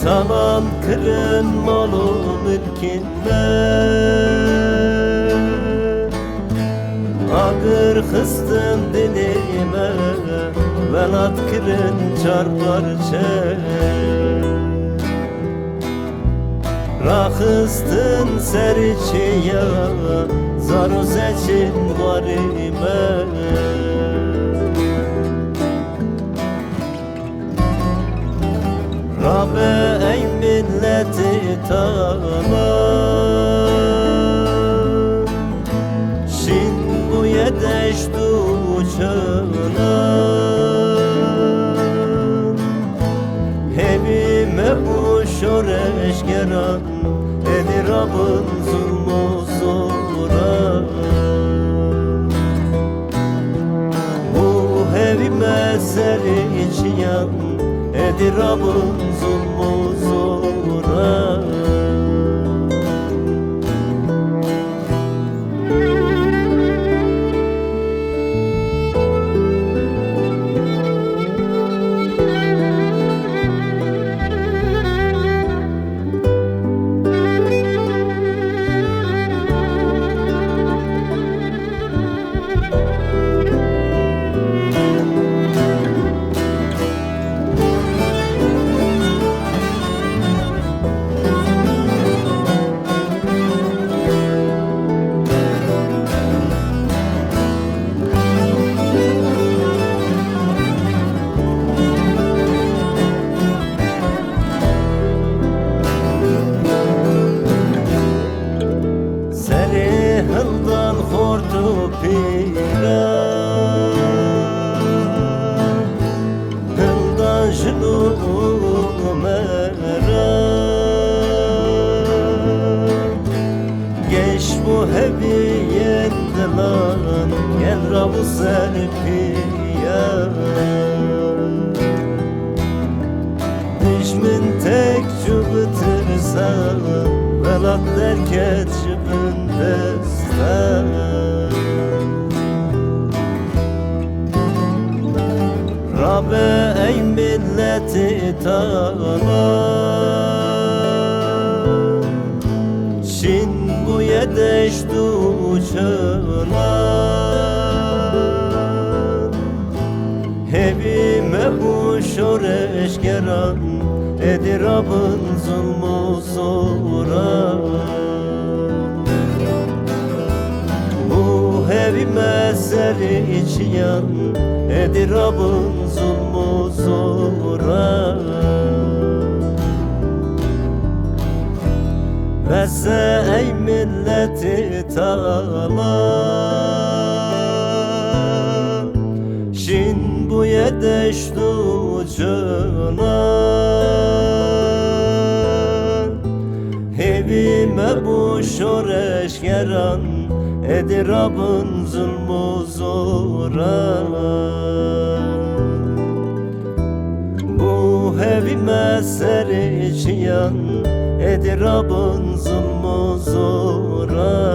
Çalan kırın malı mülkinde, ağır kıstın dilime, velat kırın çarparçe. Rakıstın seriçiye, zaru seçin varime. Rabe ey milleti tanı, şin bu yedeştu çöna. Hevime bu şoreşgeran, edi Rab'ın zulmü zora. Bu hevime seriçiyan, edi Rab'ın zulmü zora. Hıldan hortu pira, hıldan jnu mera. Geç bu heviyetten lan, gel Rabu serpiya. Düşmün tek cübütürsa, velat derket cübünde. Rabe ey milleti tanı, şin bu yedeştu çöna. Hevime bu şoreşgeran, edi Rab'ın zulmü zora. Hevime seriçiyan, edi Rab'ın zulmü zora. Vese ey milleti tanı, şin bu yedeştu cöna. Hevime bu şoreşgeran, edi Rab'ın zulmü zora. Bu hevime seriçiyan, edi Rab'ın zulmü zora.